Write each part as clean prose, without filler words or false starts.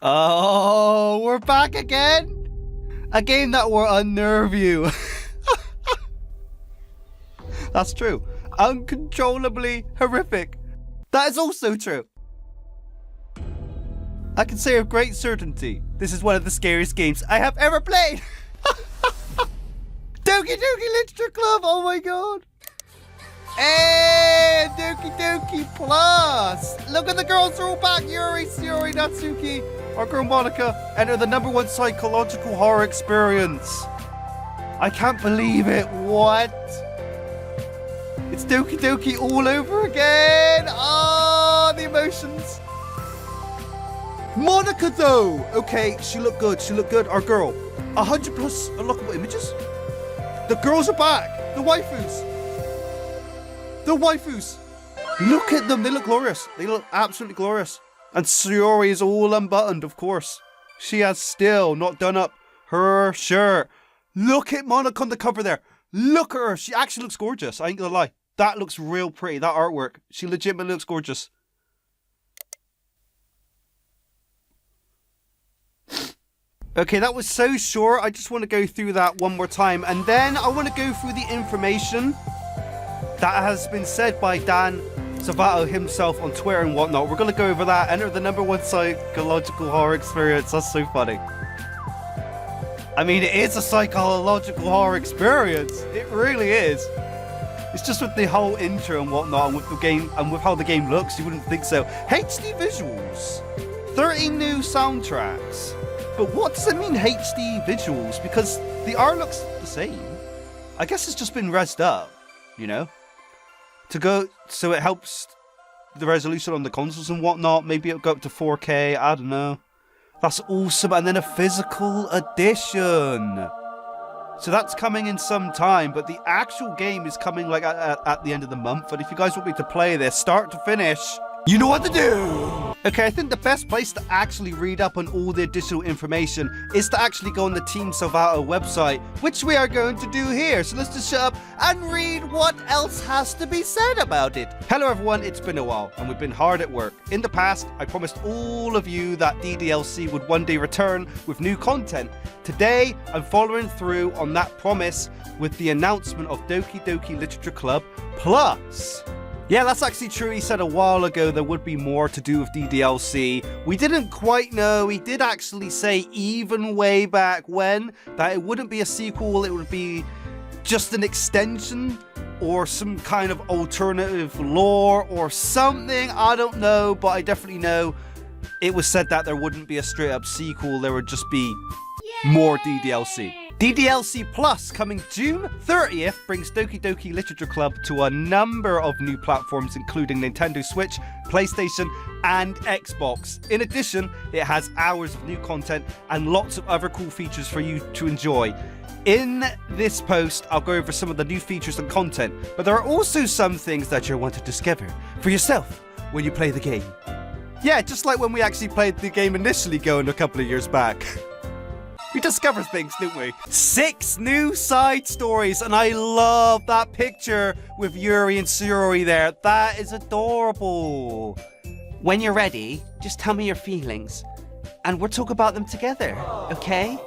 Oh, we're back again? A game that will unnerve you. That's true. Uncontrollably horrific. That is also true. I can say with great certainty, this is one of the scariest games I have ever played. Doki Doki Literature Club, oh my god. Hey, Doki Doki Plus. Look at the girls, they're all back. Yuri, Sayori, Natsuki, our girl Monica, enter the #1 psychological horror experience. I can't believe it. What? It's Doki Doki all over again. Oh, the emotions. Monica though. Okay, she looked good. She looked good. Our girl. 100 plus unlockable images. The girls are back. The waifus. The waifus. Look at them. They look glorious. They look absolutely glorious. And Sayori is all unbuttoned, of course. She has still not done up her shirt. Look at Monica on the cover there. Look at her. She actually looks gorgeous. I ain't gonna lie. That looks real pretty. That artwork. She legitimately looks gorgeous. Okay, that was so short. I just want to go through that one more time. And then I want to go through the information that has been said by Dan Salvato himself on Twitter and whatnot. We're going to go over that. Enter the #1 psychological horror experience. That's so funny. I mean, it is a psychological horror experience. It really is. It's just with the whole intro and whatnot, and with the game, and with how the game looks, you wouldn't think so. HD visuals, 30 new soundtracks. But what does it mean, HD visuals? Because the art looks the same. I guess it's just been rezzed up, you know, to go so it helps the resolution on the consoles and whatnot. Maybe it'll go up to 4K. I don't know. That's awesome. And then a physical edition. So that's coming in some time, but the actual game is coming like at the end of the month. And if you guys want me to play this start to finish, you know what to do. Okay, I think the best place to actually read up on all the additional information is to actually go on the Team Salvato website, which we are going to do here. So let's just shut up and read what else has to be said about it. Hello everyone, it's been a while and we've been hard at work. In the past, I promised all of you that DDLC would one day return with new content. Today, I'm following through on that promise with the announcement of Doki Doki Literature Club Plus. Yeah, that's actually true. He said a while ago there would be more to do with DDLC. We didn't quite know. He did actually say, even way back when, that it wouldn't be a sequel. It would be just an extension or some kind of alternative lore or something. I don't know, but I definitely know it was said that there wouldn't be a straight up sequel. There would just be more DDLC. DDLC Plus coming June 30th brings Doki Doki Literature Club to a number of new platforms including Nintendo Switch, PlayStation and Xbox. In addition, it has hours of new content and lots of other cool features for you to enjoy. In this post, I'll go over some of the new features and content, but there are also some things that you'll want to discover for yourself when you play the game. Yeah, just like when we actually played the game initially going a couple of years back. We discover things, don't we? 6 new side stories, and I love that picture with Yuri and Sayori there. That is adorable. When you're ready, just tell me your feelings, and we'll talk about them together, okay?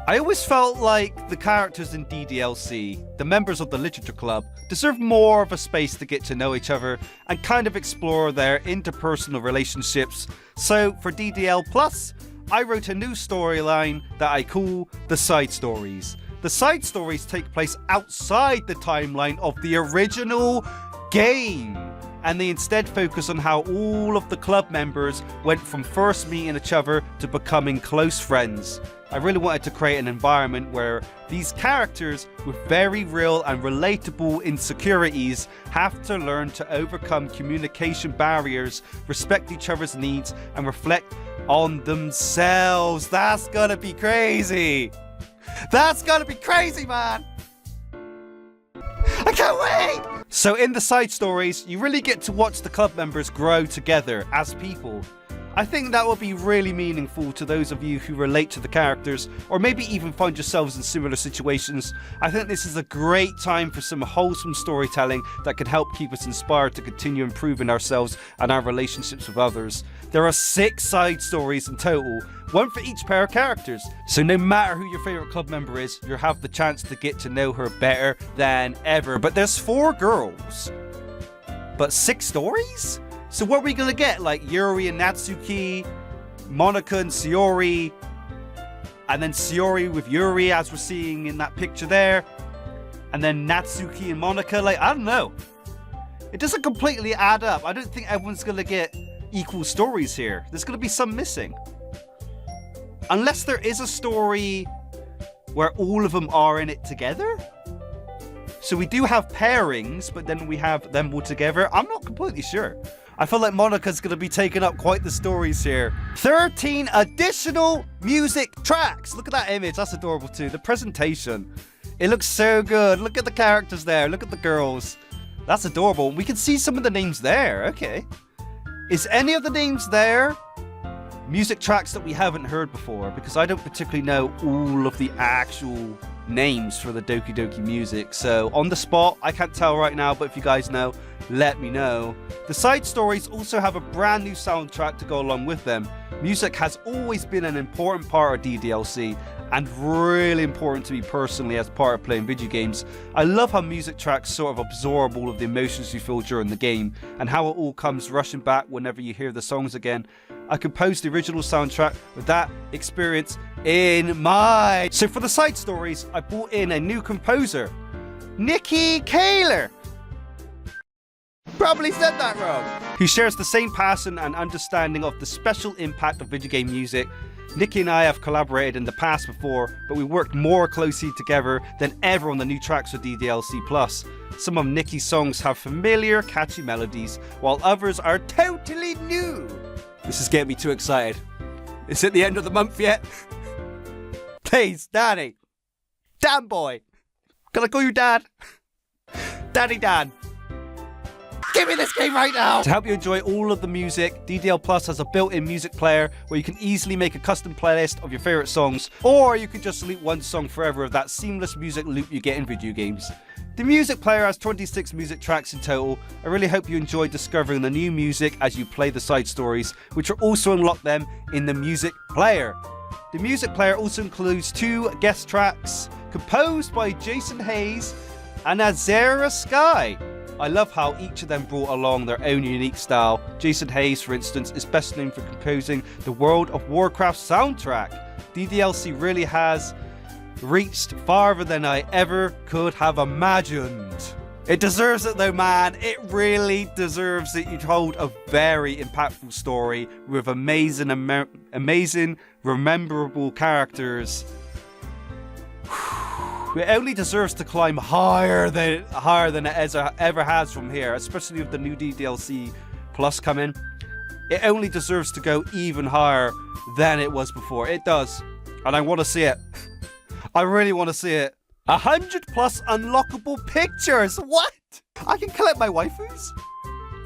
I always felt like the characters in DDLC, the members of the Literature Club, deserve more of a space to get to know each other and kind of explore their interpersonal relationships. So for DDL Plus, I wrote a new storyline that I call the side stories. The side stories take place outside the timeline of the original game, and they instead focus on how all of the club members went from first meeting each other to becoming close friends. I really wanted to create an environment where these characters with very real and relatable insecurities have to learn to overcome communication barriers, respect each other's needs, and reflect on themselves. That's gonna be crazy. That's gonna be crazy, man. I can't wait. So in the side stories, you really get to watch the club members grow together as people. I think that will be really meaningful to those of you who relate to the characters, or maybe even find yourselves in similar situations. I think this is a great time for some wholesome storytelling that can help keep us inspired to continue improving ourselves and our relationships with others. There are 6 side stories in total, 1 for each pair of characters. So no matter who your favourite club member is, you'll have the chance to get to know her better than ever. But there's 4 girls, but 6 stories? So what are we gonna get? Like Yuri and Natsuki, Monika and Sayori, and then Sayori with Yuri as we're seeing in that picture there, and then Natsuki and Monika. Like, I don't know. It doesn't completely add up. I don't think everyone's gonna get equal stories here. There's gonna be some missing. Unless there is a story where all of them are in it together. So we do have pairings, but then we have them all together. I'm not completely sure. I feel like Monika's going to be taking up quite the stories here. 13 additional music tracks. Look at that image. That's adorable too. The presentation. It looks so good. Look at the characters there. Look at the girls. That's adorable. We can see some of the names there. Okay. Is any of the names there music tracks that we haven't heard before? Because I don't particularly know all of the actual names for the Doki Doki music. So on the spot, I can't tell right now, but if you guys know, let me know. The side stories also have a brand new soundtrack to go along with them. Music has always been an important part of DDLC and really important to me personally as part of playing video games. I love how music tracks sort of absorb all of the emotions you feel during the game and how it all comes rushing back whenever you hear the songs again. I composed the original soundtrack with that experience in mind. So for the side stories, I brought in a new composer, Nikki Kaler. Probably said that wrong. Who shares the same passion and understanding of the special impact of video game music. Nikki and I have collaborated in the past before, but we worked more closely together than ever on the new tracks for DDLC+. Some of Nikki's songs have familiar, catchy melodies, while others are totally new. This is getting me too excited. Is it the end of the month yet? Please, Danny. Dan boy. Can I call you Dad? Daddy Dan. Give me this game right now! To help you enjoy all of the music, DDL Plus has a built-in music player where you can easily make a custom playlist of your favourite songs, or you can just loop one song forever of that seamless music loop you get in video games. The music player has 26 music tracks in total. I really hope you enjoy discovering the new music as you play the side stories, which will also unlock them in the music player. The music player also includes 2 guest tracks composed by Jason Hayes and Azera Sky. I love how each of them brought along their own unique style. Jason Hayes, for instance, is best known for composing the World of Warcraft soundtrack. DDLC really has reached farther than I ever could have imagined. It deserves it though, man. It really deserves it. You told a very impactful story with amazing, rememberable characters. It only deserves to climb higher than it ever has from here, especially with the new DDLC Plus coming. It only deserves to go even higher than it was before. It does. And I want to see it. I really want to see it. 100 plus unlockable pictures. What? I can collect my waifus?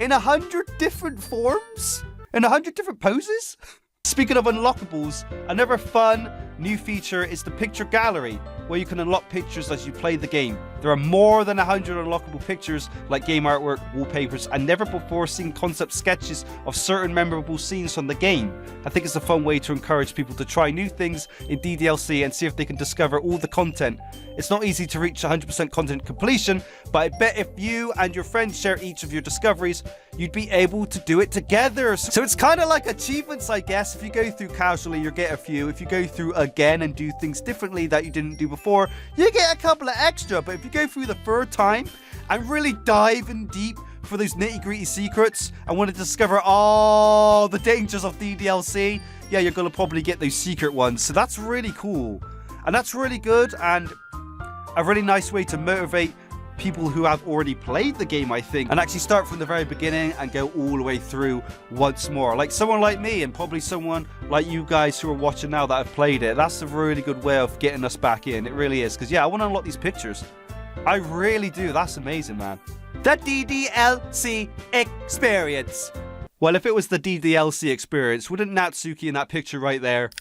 In 100 different forms? In 100 different poses? Speaking of unlockables, another fun new feature is the picture gallery, where you can unlock pictures as you play the game. There are more than 100 unlockable pictures like game artwork, wallpapers, and never before seen concept sketches of certain memorable scenes from the game. I think it's a fun way to encourage people to try new things in DDLC and see if they can discover all the content. It's not easy to reach 100% content completion, but I bet if you and your friends share each of your discoveries, you'd be able to do it together. So it's kind of like achievements, I guess. If you go through casually, you get a few. If you go through again and do things differently that you didn't do before, you get a couple of extra. But if you go through the 3rd time and really dive in deep for those nitty-gritty secrets and want to discover all the dangers of DDLC, yeah, you're going to probably get those secret ones. So that's really cool. And that's really good and a really nice way to motivate people who have already played the game, I think, and actually start from the very beginning and go all the way through once more. Like someone like me and probably someone like you guys who are watching now that have played it. That's a really good way of getting us back in. It really is. Because yeah, I want to unlock these pictures. I really do. That's amazing, man. The DDLC experience. Well, if it was the DDLC experience, wouldn't Natsuki in that picture right there?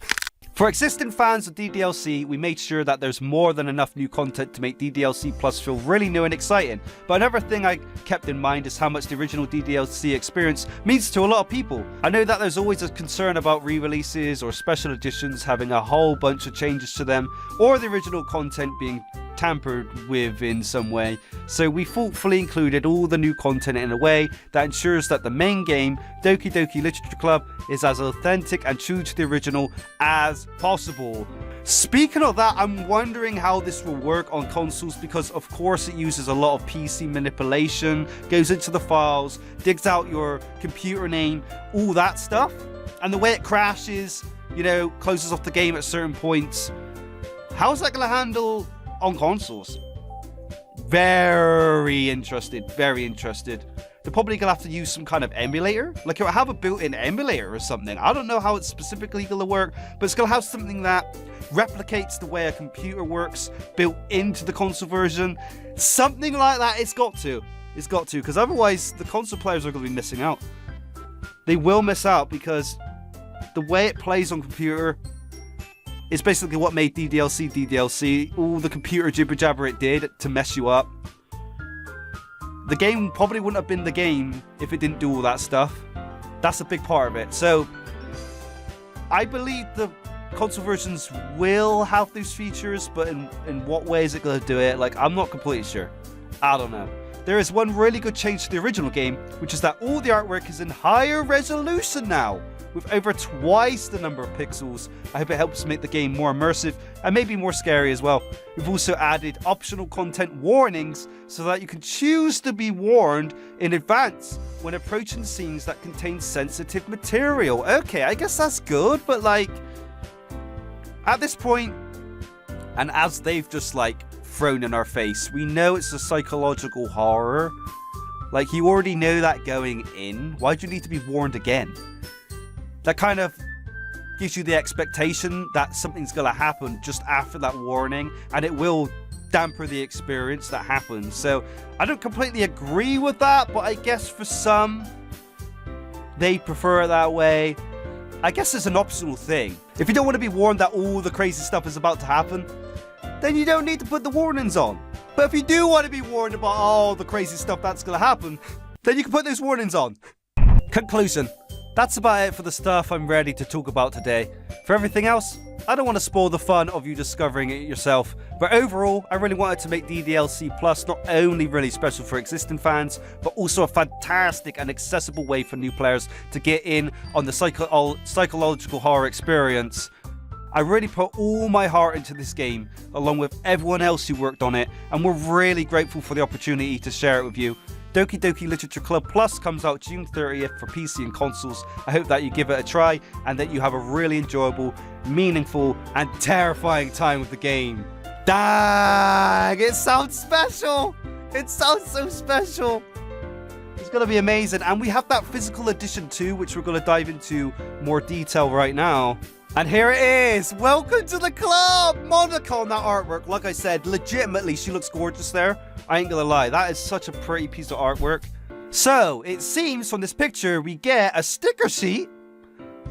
For existing fans of DDLC, we made sure that there's more than enough new content to make DDLC Plus feel really new and exciting. But another thing I kept in mind is how much the original DDLC experience means to a lot of people. I know that there's always a concern about re-releases or special editions having a whole bunch of changes to them, or the original content being tampered with in some way, so we thoughtfully included all the new content in a way that ensures that the main game, Doki Doki Literature Club, is as authentic and true to the original as possible. Speaking of that, I'm wondering how this will work on consoles, because of course it uses a lot of PC manipulation, goes into the files, digs out your computer name, all that stuff, and the way it crashes, you know, closes off the game at certain points. How's that going to handle on consoles? Very interested, very interested. They're probably gonna have to use some kind of emulator, like it'll have a built-in emulator or something. I don't know how it's specifically gonna work, but it's gonna have something that replicates the way a computer works built into the console version. Something like that. It's got to, because otherwise the console players are gonna be missing out. They will miss out, because the way it plays on computer is basically what made DDLC. All the computer jibber jabber it did to mess you up. The game probably wouldn't have been the game if it didn't do all that stuff. That's a big part of it. So I believe the console versions will have those features, but in what way is it going to do it? Like, I'm not completely sure. I don't know. There is one really good change to the original game, which is that all the artwork is in higher resolution now, with over twice the number of pixels. I hope it helps make the game more immersive and maybe more scary as well. We've also added optional content warnings so that you can choose to be warned in advance when approaching scenes that contain sensitive material. Okay, I guess that's good, but like, at this point, and as they've just like thrown in our face, we know it's a psychological horror. Like, you already know that going in. Why do you need to be warned again? That kind of gives you the expectation that something's going to happen just after that warning, and it will damper the experience that happens. So I don't completely agree with that, but I guess for some, they prefer it that way. I guess it's an optional thing. If you don't want to be warned that all the crazy stuff is about to happen, then you don't need to put the warnings on. But if you do want to be warned about all the crazy stuff that's going to happen, then you can put those warnings on. Conclusion. That's about it for the stuff I'm ready to talk about today. For everything else, I don't want to spoil the fun of you discovering it yourself, but overall, I really wanted to make DDLC Plus not only really special for existing fans, but also a fantastic and accessible way for new players to get in on the psychological horror experience. I really put all my heart into this game, along with everyone else who worked on it, and we're really grateful for the opportunity to share it with you. Doki Doki Literature Club Plus comes out June 30th for PC and consoles. I hope that you give it a try and that you have a really enjoyable, meaningful, and terrifying time with the game. Dang! It sounds special! It sounds so special! It's gonna be amazing. And we have that physical edition too, which we're gonna dive into more detail right now. And here it is! Welcome to the club! Monica on that artwork. Like I said, legitimately, she looks gorgeous there. I ain't gonna lie, that is such a pretty piece of artwork. So, it seems from this picture, we get a sticker sheet.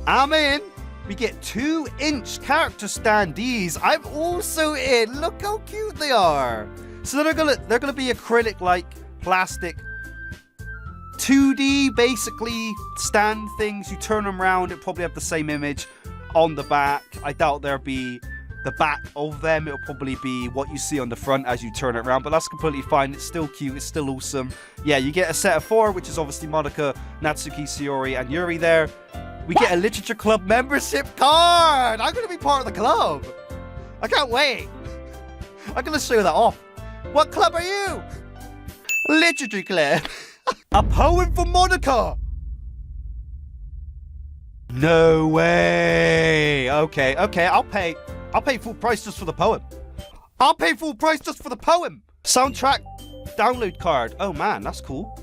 I'm in. We get 2-inch character standees. I'm also in. Look how cute they are. So they're gonna be acrylic-like plastic 2D, basically, stand things. You turn them around, it'll probably have the same image on the back. I doubt there'll be the back of them. It'll probably be what you see on the front as you turn it around, but that's completely fine. It's still cute. It's still awesome. Yeah, you get a set of 4, which is obviously Monica, Natsuki, Shiori, and Yuri there. We get a Literature Club membership card. I'm going to be part of the club. I can't wait. I'm going to show that off. What club are you? Literature Club. A poem for Monica. No way. Okay, I'll pay full price just for the poem. I'll pay full price just for the poem. Soundtrack download card. Oh man, that's cool.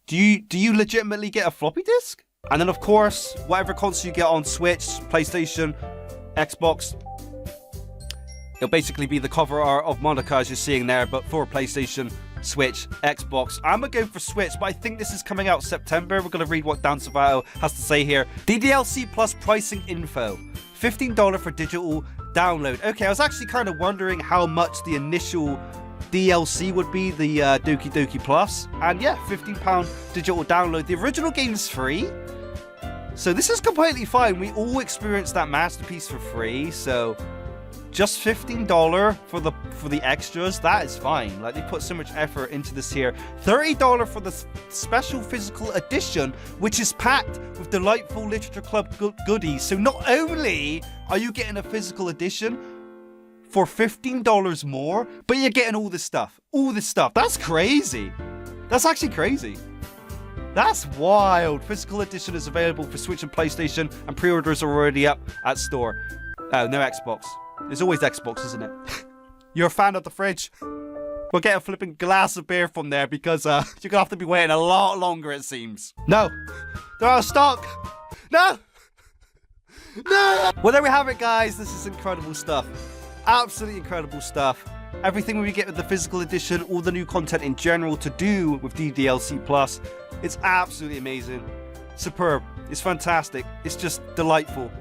Do you legitimately get a floppy disk? And then of course, whatever console you get on Switch, PlayStation, Xbox, it'll basically be the cover art of Monica as you're seeing there, but for PlayStation Switch, Xbox. I'm gonna go for Switch, but I think this is coming out September. We're gonna read what Dan Salvato has to say here. DDLC plus pricing info. $15 for digital download. Okay, I was actually kind of wondering how much the initial DLC would be, the Doki Doki Plus. And yeah, £15 digital download. The original game is free, so this is completely fine. We all experienced that masterpiece for free, so just $15 for the extras, that is fine. Like, they put so much effort into this here. $30 for the special physical edition, which is packed with delightful Literature Club goodies. So not only are you getting a physical edition for $15 more, but you're getting all this stuff. All this stuff. That's crazy. That's actually crazy. That's wild. Physical edition is available for Switch and PlayStation, and pre-orders are already up at store. Oh, no Xbox. There's always Xbox, isn't it? You're a fan of the fridge. We'll get a flipping glass of beer from there, because you're gonna have to be waiting a lot longer, it seems. No, they're out of stock. No, no. Well, there we have it, guys. This is incredible stuff. Absolutely incredible stuff. Everything we get with the physical edition, all the new content in general to do with DDLC Plus, it's absolutely amazing. Superb. It's fantastic. It's just delightful.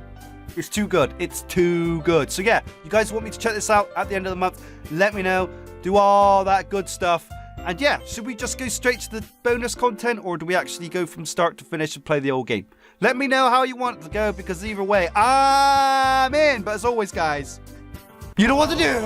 It's too good. It's too good. So yeah, you guys want me to check this out at the end of the month? Let me know. Do all that good stuff. And yeah, should we just go straight to the bonus content, or do we actually go from start to finish and play the whole game? Let me know how you want it to go, because either way, I'm in. But as always, guys, you know what to do.